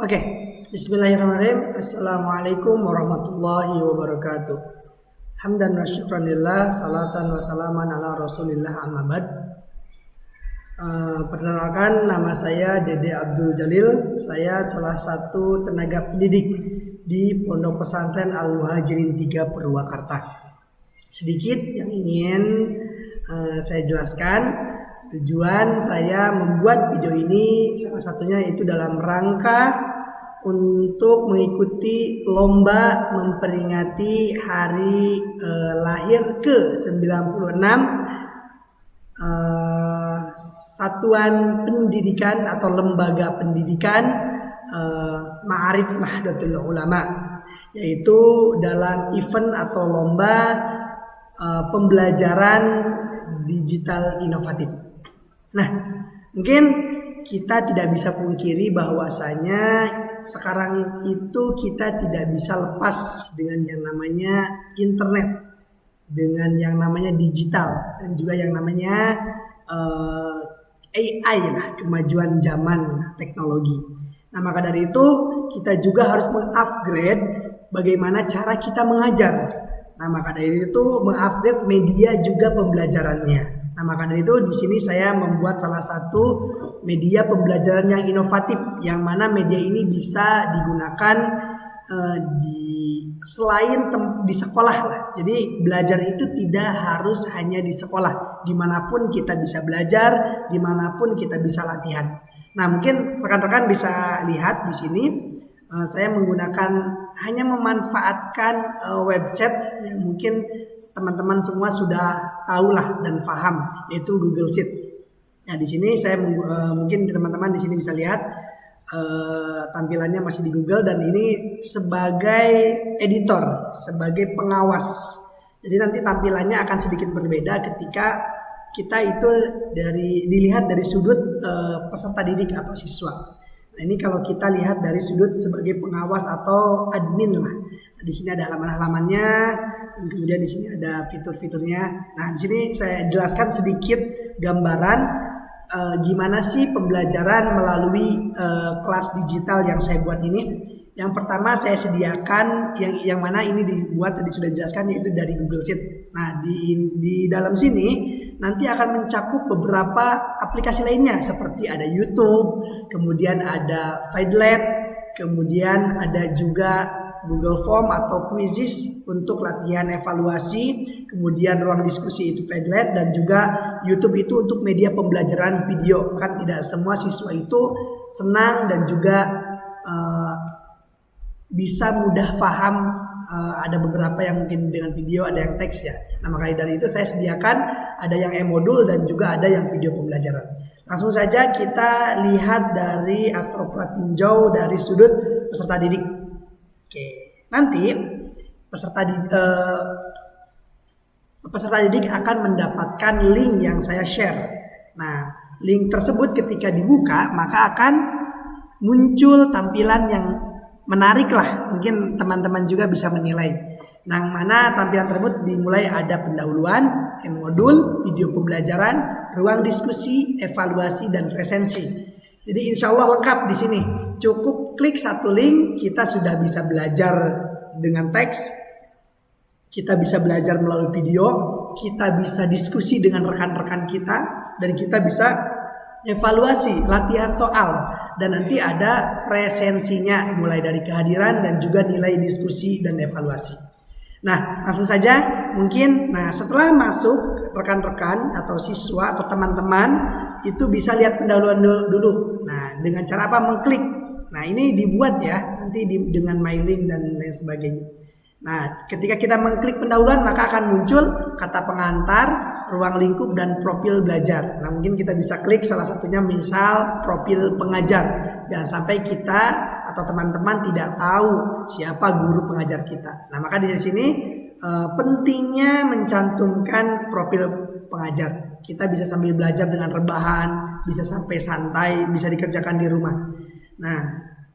Oke, Bismillahirrahmanirrahim. Assalamualaikum warahmatullahi wabarakatuh. Hamdan wa syukranillah, salatan wa salaman ala rasulillah amma ba'd. Perkenalkan, nama saya Dede Abdul Jalil. Saya salah satu tenaga pendidik di Pondok Pesantren Al-Muhajirin 3 Purwakarta. Sedikit yang ingin saya jelaskan. Tujuan saya membuat video ini salah satunya itu dalam rangka untuk mengikuti lomba memperingati hari lahir ke-96 Satuan Pendidikan atau Lembaga Pendidikan Ma'arif Nahdlatul Ulama, yaitu dalam event atau lomba pembelajaran digital inovatif. Nah, mungkin kita tidak bisa pungkiri bahwasanya sekarang itu kita tidak bisa lepas dengan yang namanya internet, dengan yang namanya digital, dan juga yang namanya AI lah, kemajuan zaman teknologi. Nah, maka dari itu kita juga harus mengupgrade bagaimana cara kita mengajar. Nah, maka dari itu mengupgrade media juga pembelajarannya. Nah, maka dari itu di sini saya membuat salah satu media pembelajaran yang inovatif, yang mana media ini bisa digunakan di sekolah lah. Jadi belajar itu tidak harus hanya di sekolah, dimanapun kita bisa belajar, dimanapun kita bisa latihan. Nah, mungkin rekan-rekan bisa lihat di sini saya hanya memanfaatkan website yang mungkin teman-teman semua sudah tahu lah dan paham, yaitu Google Sheet. Nah, di sini saya mungkin teman-teman di sini bisa lihat tampilannya masih di Google, dan ini sebagai editor, sebagai pengawas. Jadi nanti tampilannya akan sedikit berbeda ketika kita itu dilihat dari sudut peserta didik atau siswa. Nah, ini kalau kita lihat dari sudut sebagai pengawas atau admin lah. Nah, di sini ada halaman-halamannya, dan kemudian di sini ada fitur-fiturnya. Nah, di sini saya jelaskan sedikit gambaran gimana sih pembelajaran melalui kelas digital yang saya buat ini. Yang pertama saya sediakan yang mana ini dibuat tadi sudah dijelaskan, yaitu dari Google Sheet. Nah, di dalam sini nanti akan mencakup beberapa aplikasi lainnya seperti ada YouTube, kemudian ada Padlet, kemudian ada juga Google Form atau Quizzes untuk latihan evaluasi, kemudian ruang diskusi itu Padlet, dan juga YouTube itu untuk media pembelajaran video. Kan tidak semua siswa itu senang dan juga bisa mudah paham, ada beberapa yang mungkin dengan video, ada yang teks ya. Nah, makanya dari itu saya sediakan ada yang e-modul dan juga ada yang video pembelajaran. Langsung saja kita lihat dari atau pratinjau dari sudut peserta didik. Oke, nanti peserta didik akan mendapatkan link yang saya share. Nah, link tersebut ketika dibuka maka akan muncul tampilan yang menarik lah, mungkin teman-teman juga bisa menilai. Nah, mana tampilan tersebut dimulai ada pendahuluan, modul, video pembelajaran, ruang diskusi, evaluasi, dan presensi. Jadi insya Allah lengkap di sini. Cukup klik satu link, kita sudah bisa belajar dengan teks, kita bisa belajar melalui video, kita bisa diskusi dengan rekan-rekan kita, dan kita bisa evaluasi, latihan soal, dan nanti ada presensinya mulai dari kehadiran dan juga nilai diskusi dan evaluasi. Nah, langsung saja mungkin setelah masuk rekan-rekan atau siswa atau teman-teman itu bisa lihat pendahuluan dulu. Nah, dengan cara apa? Mengklik. Nah, ini dibuat ya nanti dengan mailing dan lain sebagainya. Nah, ketika kita mengklik pendahuluan maka akan muncul kata pengantar, ruang lingkup, dan profil belajar. Nah, mungkin kita bisa klik salah satunya, misal profil pengajar. Jangan sampai kita atau teman-teman tidak tahu siapa guru pengajar kita. Nah, maka di sini pentingnya mencantumkan profil pengajar. Kita bisa sambil belajar dengan rebahan, bisa sampai santai, bisa dikerjakan di rumah. Nah,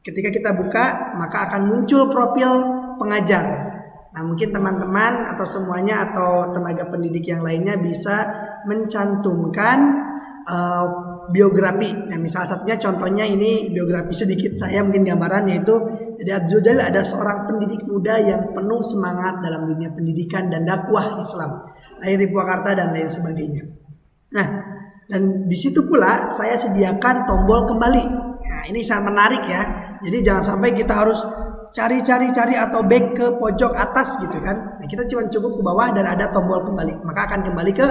ketika kita buka maka akan muncul profil pengajar. Nah, mungkin teman-teman atau semuanya atau tenaga pendidik yang lainnya bisa mencantumkan biografi. Nah, misal satunya contohnya ini biografi sedikit saya mungkin gambaran, yaitu Dede Abdul Jalil ada seorang pendidik muda yang penuh semangat dalam dunia pendidikan dan dakwah Islam, lahir di Purwakarta dan lain sebagainya. Nah, dan di situ pula saya sediakan tombol kembali. Nah, ini sangat menarik ya. Jadi jangan sampai kita harus cari atau back ke pojok atas gitu kan. Nah, kita cuma cukup ke bawah dan ada tombol kembali. Maka akan kembali ke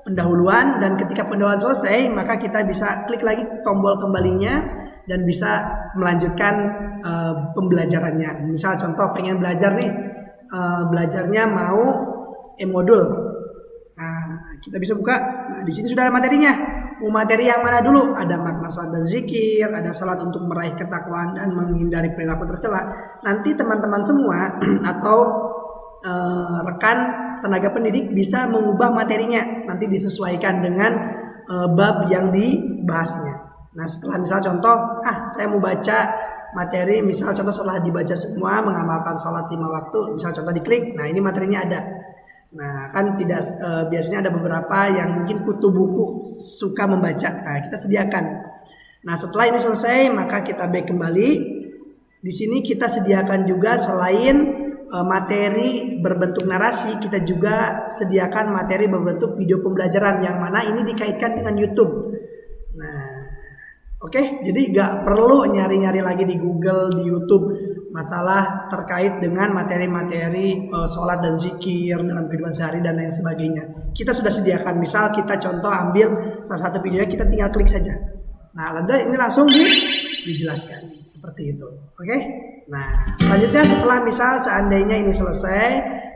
pendahuluan, dan ketika pendahuluan selesai maka kita bisa klik lagi tombol kembalinya dan bisa melanjutkan pembelajarannya. Misal contoh pengen belajar nih, belajarnya mau e-modul. Nah, kita bisa buka. Nah, di sini sudah ada materinya. Mau materi yang mana dulu? Ada makna salat dan zikir, ada salat untuk meraih ketakwaan dan menghindari perilaku tercela. Nanti teman-teman semua atau rekan tenaga pendidik bisa mengubah materinya, nanti disesuaikan dengan bab yang dibahasnya. Nah, setelah misal contoh, saya mau baca materi, misal contoh setelah dibaca semua mengamalkan sholat 5 waktu, misal contoh diklik, nah ini materinya ada. Nah, kan tidak biasanya ada beberapa yang mungkin kutu buku suka membaca. Nah, kita sediakan. Nah, setelah ini selesai maka kita back kembali. Di sini kita sediakan juga selain materi berbentuk narasi, kita juga sediakan materi berbentuk video pembelajaran yang mana ini dikaitkan dengan YouTube. Nah, oke, jadi gak perlu nyari-nyari lagi di Google, di YouTube masalah terkait dengan materi-materi sholat dan zikir dalam kehidupan sehari dan lain sebagainya. Kita sudah sediakan. Misal kita contoh ambil salah satu videonya, kita tinggal klik saja. Nah, lalu ini langsung dijelaskan seperti itu. Oke? Nah, selanjutnya setelah misal seandainya ini selesai,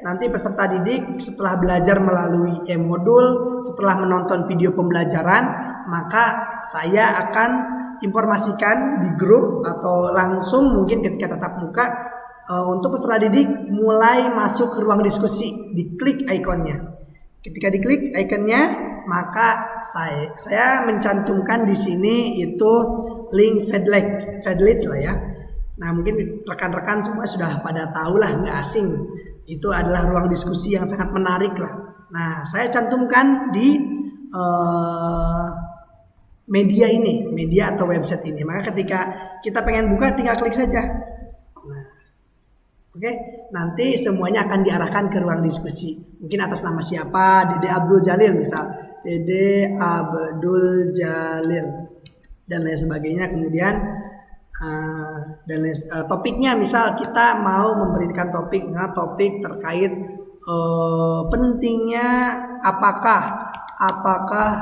nanti peserta didik setelah belajar melalui e-modul, setelah menonton video pembelajaran, maka saya akan informasikan di grup atau langsung mungkin ketika tatap muka untuk peserta didik mulai masuk ke ruang diskusi. Diklik ikonnya. Ketika diklik ikonnya, maka saya mencantumkan di sini itu link Padlet lah ya. Nah, mungkin rekan-rekan semua sudah pada tahu lah, nggak asing. Itu adalah ruang diskusi yang sangat menarik lah. Nah, saya cantumkan di media atau website ini. Maka ketika kita pengen buka, tinggal klik saja. Nah, oke. Nanti semuanya akan diarahkan ke ruang diskusi. Mungkin atas nama siapa, Dede Abdul Jalil misal, Dede Abdul Jalil dan lain sebagainya. Kemudian topiknya misal kita mau memberikan topik terkait pentingnya apakah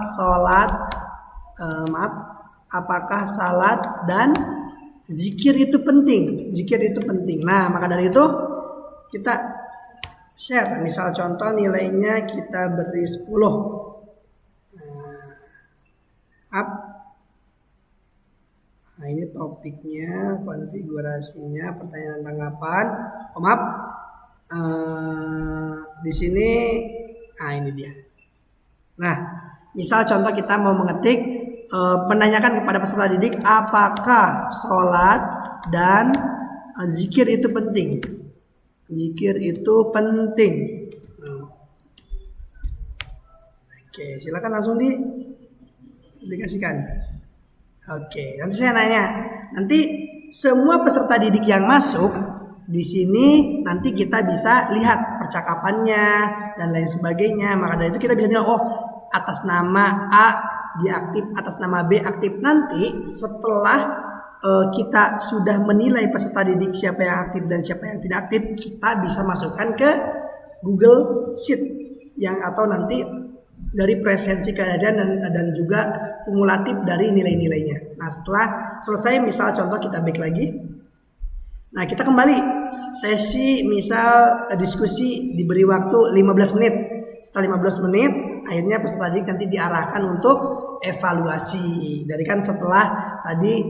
salat dan zikir itu penting. Nah, maka dari itu kita share. Misal contoh nilainya kita beri 10. Nah, ini topiknya, konfigurasinya, pertanyaan tanggapan. Di sini, ini dia. Nah, misal contoh kita mau mengetik, menanyakan kepada peserta didik apakah sholat dan zikir itu penting. Oke, silakan langsung diaplikasikan. Oke, nanti saya nanya. Nanti semua peserta didik yang masuk di sini nanti kita bisa lihat percakapannya dan lain sebagainya. Maka dari itu kita bisa bilang, atas nama A dia aktif, atas nama B aktif. Nanti setelah kita sudah menilai peserta didik siapa yang aktif dan siapa yang tidak aktif, kita bisa masukkan ke Google Sheet atau nanti dari presensi keadaan dan juga kumulatif dari nilai-nilainya. Nah, setelah selesai misal contoh kita back lagi. Nah, kita kembali sesi misal diskusi diberi waktu 15 menit. Setelah 15 menit akhirnya peserta didik nanti diarahkan untuk evaluasi. Dari kan setelah tadi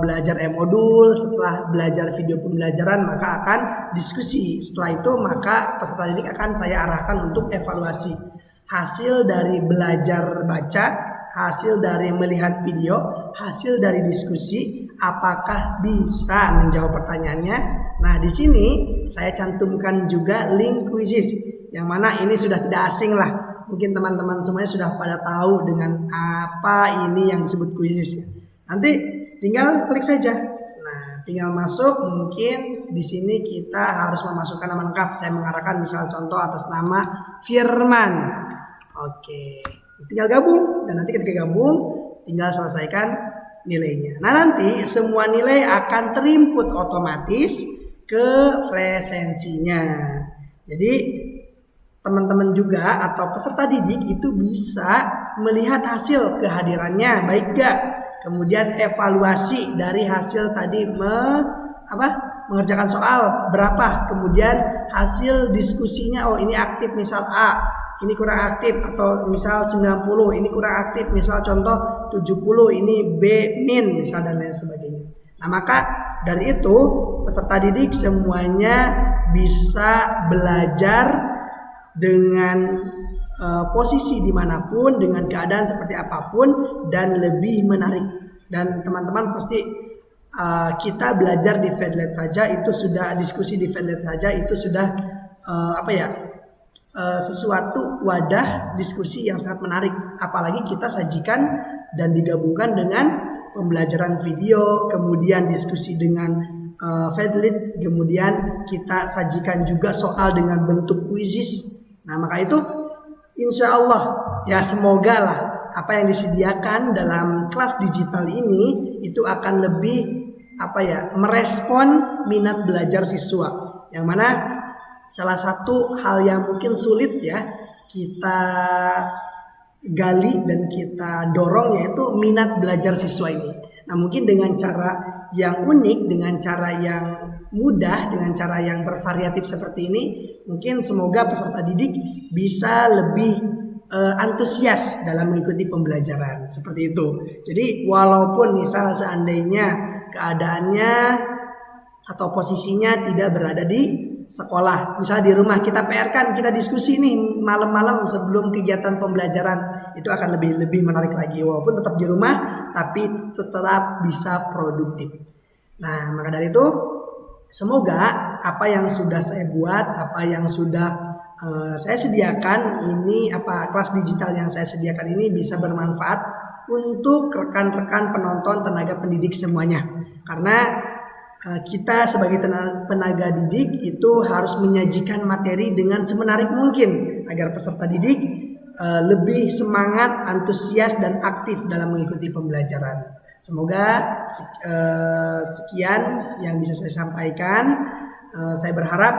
belajar e-modul, setelah belajar video pembelajaran maka akan diskusi. Setelah itu maka peserta didik akan saya arahkan untuk evaluasi. Hasil dari belajar baca, hasil dari melihat video, hasil dari diskusi, apakah bisa menjawab pertanyaannya? Nah, di sini saya cantumkan juga link quizzes, yang mana ini sudah tidak asing lah mungkin teman-teman semuanya sudah pada tahu dengan apa ini yang disebut quizzes. Nanti tinggal klik saja. Nah, tinggal masuk. Mungkin di sini kita harus memasukkan nama lengkap. Saya mengarahkan misal contoh atas nama Firman. Oke, tinggal gabung dan nanti ketika gabung tinggal selesaikan nilainya. Nah, nanti semua nilai akan terinput otomatis ke presensinya. Jadi teman-teman juga atau peserta didik itu bisa melihat hasil kehadirannya baik gak, kemudian evaluasi dari hasil tadi mengerjakan soal berapa, kemudian hasil diskusinya, oh ini aktif misal A, ini kurang aktif, atau misal 90 ini kurang aktif, misal contoh 70 ini B min misal dan lain sebagainya. Nah, maka dari itu peserta didik semuanya bisa belajar dengan posisi dimanapun, dengan keadaan seperti apapun, dan lebih menarik. Dan teman-teman pasti kita belajar di Padlet saja itu sudah, diskusi di Padlet saja itu sudah sesuatu wadah diskusi yang sangat menarik. Apalagi kita sajikan dan digabungkan dengan pembelajaran video, kemudian diskusi dengan Padlet, kemudian kita sajikan juga soal dengan bentuk quizzes. Nah, maka itu insya Allah ya, semoga lah apa yang disediakan dalam kelas digital ini itu akan lebih merespon minat belajar siswa. Yang mana salah satu hal yang mungkin sulit ya kita gali dan kita dorong yaitu minat belajar siswa ini. Nah, mungkin dengan cara yang unik, dengan cara yang mudah, dengan cara yang bervariatif seperti ini, mungkin semoga peserta didik bisa lebih antusias dalam mengikuti pembelajaran seperti itu. Jadi walaupun misal seandainya keadaannya atau posisinya tidak berada di sekolah, misalnya di rumah kita PR kan, kita diskusi nih malam-malam sebelum kegiatan pembelajaran, itu akan lebih menarik lagi walaupun tetap di rumah tapi tetap bisa produktif. Nah, maka dari itu semoga apa yang sudah saya buat, apa yang sudah saya sediakan ini, kelas digital yang saya sediakan ini bisa bermanfaat untuk rekan-rekan penonton, tenaga pendidik semuanya. Karena kita sebagai tenaga didik itu harus menyajikan materi dengan semenarik mungkin agar peserta didik lebih semangat, antusias dan aktif dalam mengikuti pembelajaran. Semoga sekian yang bisa saya sampaikan. Saya berharap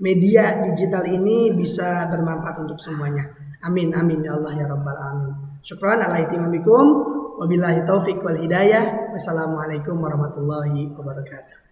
media digital ini bisa bermanfaat untuk semuanya. Amin amin ya Allah ya rabbal alamin. Syukran ala ihtimamikum. Wabillahi taufik wal hidayah. Wassalamualaikum warahmatullahi wabarakatuh.